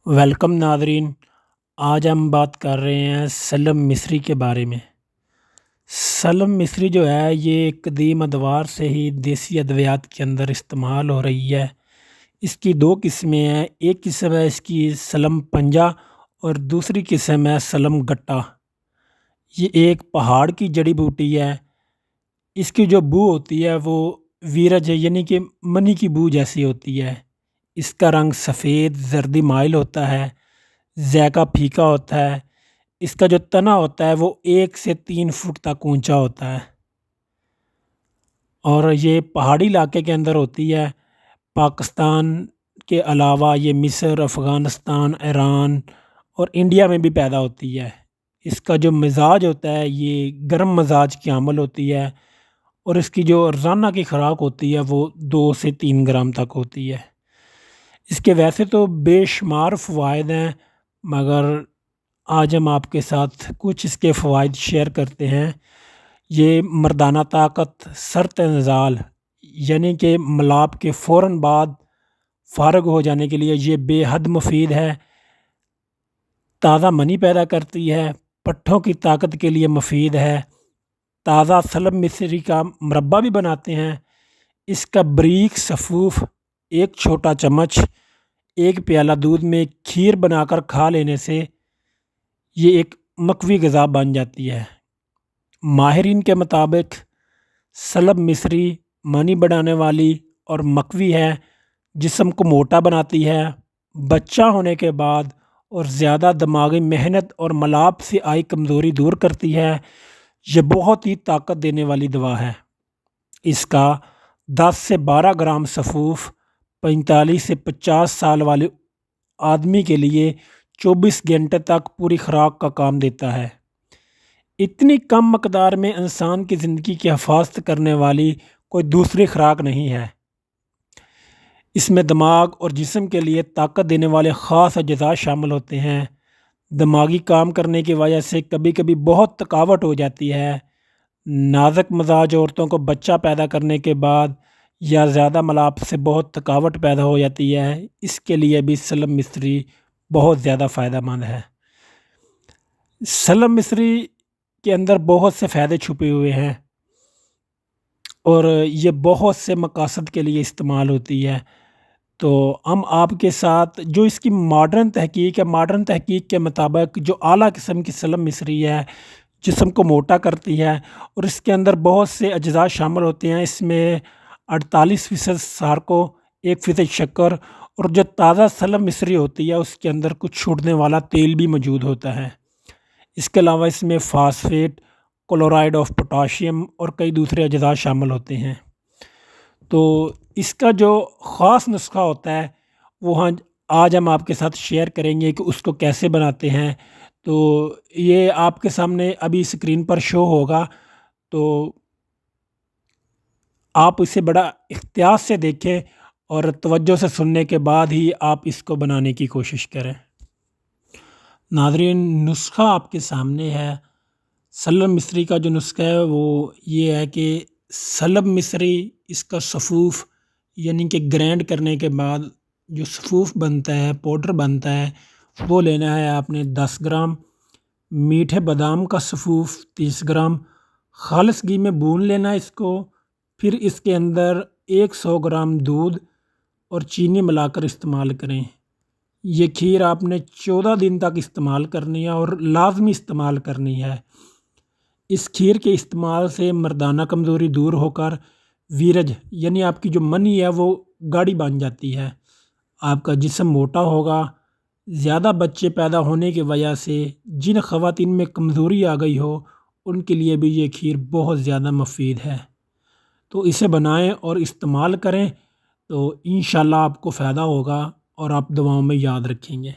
Welcome ناظرین، آج ہم بات کر رہے ہیں سلم مصری کے بارے میں۔ سلم مصری جو ہے یہ قدیم ادوار سے ہی دیسی ادویات کے اندر استعمال ہو رہی ہے۔ اس کی دو قسمیں ہیں، ایک قسم ہے اس کی سلم پنجہ اور دوسری قسم ہے سلم گٹا۔ یہ ایک پہاڑ کی جڑی بوٹی ہے۔ اس کی جو بو ہوتی ہے وہ ویرج ہے، یعنی کہ منی کی بو جیسی ہوتی ہے۔ اس کا رنگ سفید زردی مائل ہوتا ہے، ذائقہ پھیکا ہوتا ہے۔ اس کا جو تنا ہوتا ہے وہ 1 سے 3 فٹ تک اونچا ہوتا ہے اور یہ پہاڑی علاقے کے اندر ہوتی ہے۔ پاکستان کے علاوہ یہ مصر، افغانستان، ایران اور انڈیا میں بھی پیدا ہوتی ہے۔ اس کا جو مزاج ہوتا ہے یہ گرم مزاج کی حامل ہوتی ہے اور اس کی جو روزانہ کی خوراک ہوتی ہے وہ 2 سے 3 گرام تک ہوتی ہے۔ اس کے ویسے تو بے شمار فوائد ہیں، مگر آج ہم آپ کے ساتھ کچھ اس کے فوائد شیئر کرتے ہیں۔ یہ مردانہ طاقت، سرط انزال یعنی کہ ملاپ کے فوراً بعد فارغ ہو جانے کے لیے یہ بے حد مفید ہے۔ تازہ منی پیدا کرتی ہے، پٹھوں کی طاقت کے لیے مفید ہے۔ تازہ سلم مصری کا مربع بھی بناتے ہیں۔ اس کا بریک سفوف 1 چھوٹا چمچ 1 پیالہ دودھ میں کھیر بنا کر کھا لینے سے یہ ایک مقوی غذا بن جاتی ہے۔ ماہرین کے مطابق سلم مصری منی بڑھانے والی اور مقوی ہے، جسم کو موٹا بناتی ہے، بچہ ہونے کے بعد اور زیادہ دماغی محنت اور ملاپ سے آئی کمزوری دور کرتی ہے۔ یہ بہت ہی طاقت دینے والی دوا ہے۔ اس کا 10 سے 12 گرام سفوف 45 سے 50 سال والے آدمی کے لیے 24 گھنٹے تک پوری خوراک کا کام دیتا ہے۔ اتنی کم مقدار میں انسان کی زندگی کی حفاظت کرنے والی کوئی دوسری خوراک نہیں ہے۔ اس میں دماغ اور جسم کے لیے طاقت دینے والے خاص اجزاء شامل ہوتے ہیں۔ دماغی کام کرنے کی وجہ سے کبھی کبھی بہت تھکاوٹ ہو جاتی ہے۔ نازک مزاج عورتوں کو بچہ پیدا کرنے کے بعد یا زیادہ ملاپ سے بہت تھکاوٹ پیدا ہو جاتی ہے، اس کے لیے بھی سلم مصری بہت زیادہ فائدہ مند ہے۔ سلم مصری کے اندر بہت سے فائدے چھپے ہوئے ہیں اور یہ بہت سے مقاصد کے لیے استعمال ہوتی ہے۔ تو ہم آپ کے ساتھ جو اس کی ماڈرن تحقیق کے مطابق جو اعلیٰ قسم کی سلم مصری ہے، جسم کو موٹا کرتی ہے اور اس کے اندر بہت سے اجزاء شامل ہوتے ہیں۔ اس میں 48% سارکو، 1% شکر اور جو تازہ سلم مصری ہوتی ہے اس کے اندر کچھ چھوٹنے والا تیل بھی موجود ہوتا ہے۔ اس کے علاوہ اس میں فاسفیٹ، کلورائڈ آف پوٹاشیم اور کئی دوسرے اجزاء شامل ہوتے ہیں۔ تو اس کا جو خاص نسخہ ہوتا ہے وہ آج ہم آپ کے ساتھ شیئر کریں گے کہ اس کو کیسے بناتے ہیں۔ تو یہ آپ کے سامنے ابھی اسکرین پر شو ہوگا، تو آپ اسے بڑا احتیاط سے دیکھیں اور توجہ سے سننے کے بعد ہی آپ اس کو بنانے کی کوشش کریں۔ ناظرین، نسخہ آپ کے سامنے ہے۔ سلم مصری کا جو نسخہ ہے وہ یہ ہے کہ سلم مصری، اس کا سفوف یعنی کہ گرینڈ کرنے کے بعد جو سفوف بنتا ہے، پاؤڈر بنتا ہے، وہ لینا ہے آپ نے 10 گرام۔ میٹھے بادام کا سفوف 30 گرام۔ خالص گھی میں بھون لینا اس کو، پھر اس کے اندر 100 گرام دودھ اور چینی ملا کر استعمال کریں۔ یہ کھیر آپ نے 14 دن تک استعمال کرنی ہے اور لازمی استعمال کرنی ہے۔ اس کھیر کے استعمال سے مردانہ کمزوری دور ہو کر ویرج یعنی آپ کی جو منی ہے وہ گاڑی بن جاتی ہے۔ آپ کا جسم موٹا ہوگا۔ زیادہ بچے پیدا ہونے کی وجہ سے جن خواتین میں کمزوری آ گئی ہو ان کے لیے بھی یہ کھیر بہت زیادہ مفید ہے۔ تو اسے بنائیں اور استعمال کریں، تو انشاءاللہ آپ کو فائدہ ہوگا اور آپ دعاؤں میں یاد رکھیں گے۔